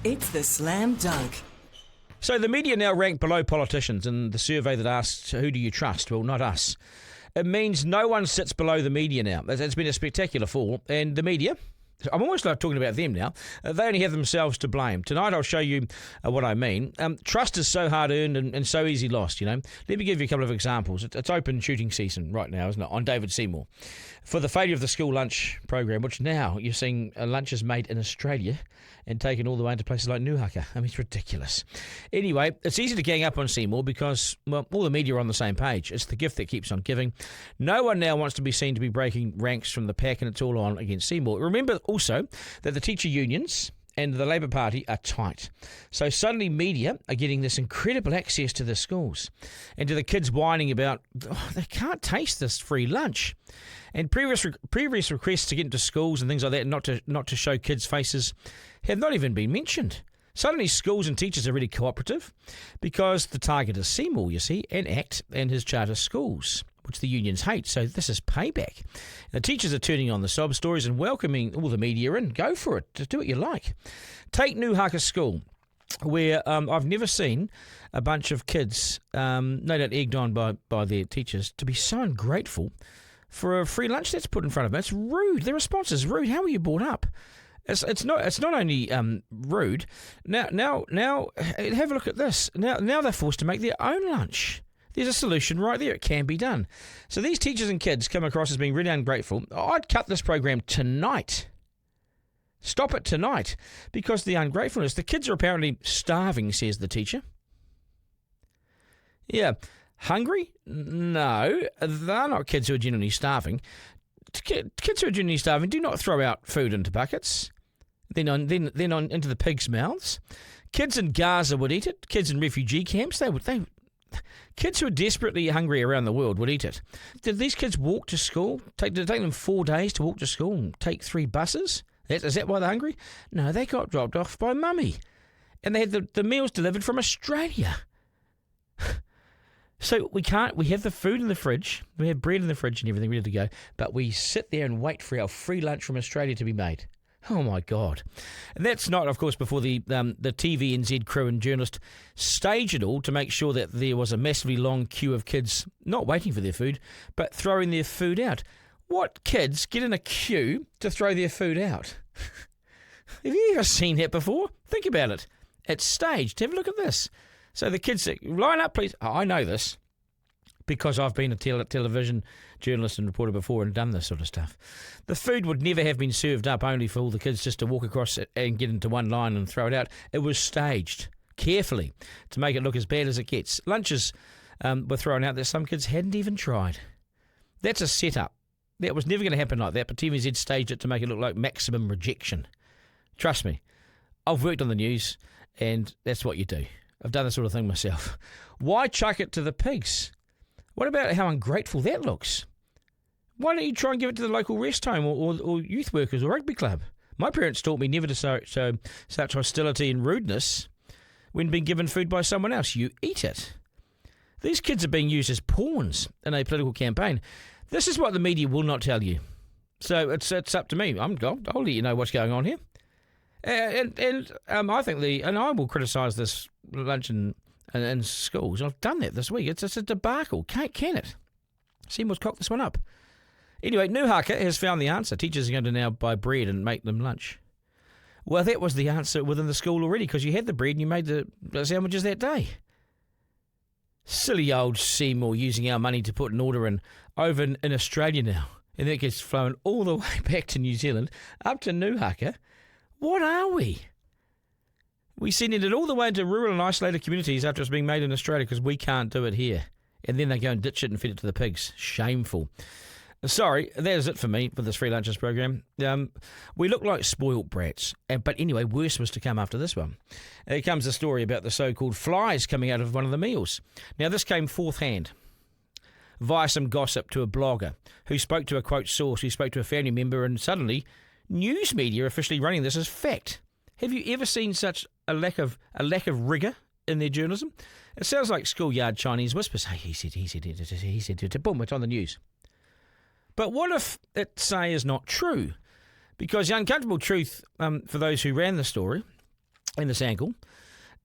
It's the Slam Dunk. So the media now rank below politicians in the survey that asked, who do you trust? Well, not us. It means no one sits below the media now. It's been a spectacular fall. And the media, I'm almost like talking about them now, they only have themselves to blame. Tonight I'll show you what I mean. Trust is so hard earned and so easy lost, you know. Let me give you a couple of examples. It's open shooting season right now, isn't it, on David Seymour. For the failure of the school lunch program, which now you're seeing lunches made in Australia and taken all the way into places like Nuhaka. I mean, it's ridiculous. Anyway, it's easy to gang up on Seymour because, well, all the media are on the same page. It's the gift that keeps on giving. No one now wants to be seen to be breaking ranks from the pack, and it's all on against Seymour. Remember also that the teacher unions and the Labour Party are tight. So suddenly media are getting this incredible access to the schools and to the kids whining about, they can't taste this free lunch. And previous requests to get into schools and things like that, not to show kids' faces, have not even been mentioned. Suddenly schools and teachers are really cooperative because the target is Seymour, you see, and ACT and his charter schools, which the unions hate. So this is payback. The teachers are turning on the sob stories and welcoming all the media in. Go for it. Do what you like. Take Nuhaka School, where I've never seen a bunch of kids, no doubt egged on by their teachers, to be so ungrateful for a free lunch that's put in front of them. It's rude. The response is rude. How were you brought up? It's not only rude. Now have a look at this. Now they're forced to make their own lunch. There's a solution right there. It can be done. So these teachers and kids come across as being really ungrateful. I'd cut this program tonight. Stop it tonight because the ungratefulness. The kids are apparently starving, says the teacher. Yeah. Hungry? No, they're not kids who are genuinely starving. Kids who are genuinely starving do not throw out food into buckets, then on into the pigs' mouths. Kids in Gaza would eat it. Kids in refugee camps, kids who are desperately hungry around the world would eat it. Did these kids walk to school? Did it take them 4 days to walk to school and take 3 buses? Is that why they're hungry? No, they got dropped off by mummy, and they had the meals delivered from Australia. So we have the food in the fridge, we have bread in the fridge and everything ready to go, but we sit there and wait for our free lunch from Australia to be made. Oh my God. And that's not, of course, before the TVNZ crew and journalists stage it all to make sure that there was a massively long queue of kids not waiting for their food, but throwing their food out. What kids get in a queue to throw their food out? Have you ever seen that before? Think about it. It's staged. Have a look at this. So the kids say, line up, please. Oh, I know this because I've been a television journalist and reporter before and done this sort of stuff. The food would never have been served up only for all the kids just to walk across it and get into one line and throw it out. It was staged carefully to make it look as bad as it gets. Lunches were thrown out that some kids hadn't even tried. That's a setup. That was never going to happen like that, but TVZ staged it to make it look like maximum rejection. Trust me, I've worked on the news and that's what you do. I've done this sort of thing myself. Why chuck it to the pigs? What about how ungrateful that looks? Why don't you try and give it to the local rest home or youth workers or rugby club? My parents taught me never to show such hostility and rudeness when being given food by someone else. You eat it. These kids are being used as pawns in a political campaign. This is what the media will not tell you. So it's up to me. I'll let you know what's going on here. And I think I will criticise this lunch in schools. I've done that this week. It's a debacle. Can it? Seymour's cocked this one up. Anyway, Nuhaka has found the answer. Teachers are going to now buy bread and make them lunch. Well, that was the answer within the school already because you had the bread and you made the sandwiches that day. Silly old Seymour using our money to put an order in over in Australia now. And that gets flown all the way back to New Zealand, up to Nuhaka. What are we? We sending it all the way into rural and isolated communities after it's being made in Australia because we can't do it here. And then they go and ditch it and feed it to the pigs. Shameful. Sorry, that is it for me for this free lunches program. We look like spoilt brats. But anyway, worse was to come after this one. Here comes a story about the so-called flies coming out of one of the meals. Now, this came fourth hand via some gossip to a blogger who spoke to a, quote, source, who spoke to a family member, and suddenly news media are officially running this as fact. Have you ever seen such a lack of rigor in their journalism? It sounds like schoolyard Chinese whispers. Hey, he said, boom, it's on the news. But what if it, say, is not true? Because the uncomfortable truth, for those who ran the story, in this ankle.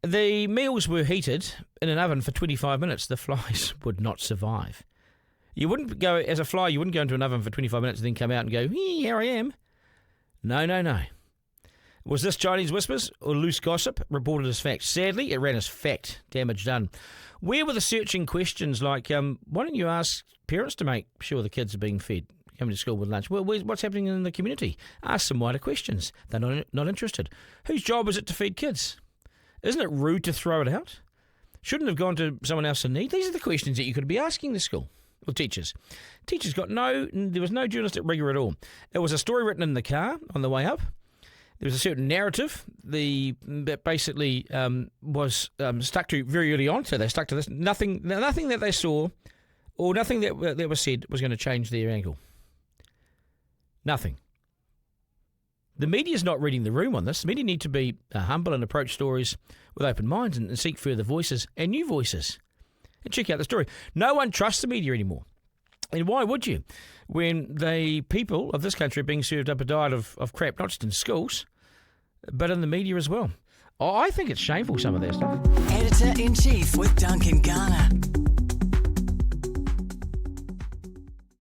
The meals were heated in an oven for 25 minutes. The flies would not survive. You wouldn't go, as a fly, you wouldn't go into an oven for 25 minutes and then come out and go, here I am. No. Was this Chinese whispers or loose gossip reported as fact? Sadly, it ran as fact. Damage done. Where were the searching questions like, why don't you ask parents to make sure the kids are being fed coming to school with lunch? Well, what's happening in the community? Ask some wider questions. They're not interested. Whose job is it to feed kids? Isn't it rude to throw it out? Shouldn't have gone to someone else in need? These are the questions that you could be asking the school. Well, teachers. Teachers there was no journalistic rigor at all. It was a story written in the car on the way up. There was a certain narrative that basically was stuck to very early on, so they stuck to this. Nothing that they saw or nothing that was said was going to change their angle. Nothing. The media's not reading the room on this. The media need to be humble and approach stories with open minds and seek further voices and new voices. And check out the story. No one trusts the media anymore. And why would you? When the people of this country are being served up a diet of crap, not just in schools, but in the media as well. I think it's shameful, some of that stuff. Editor-in-Chief with Duncan Garner.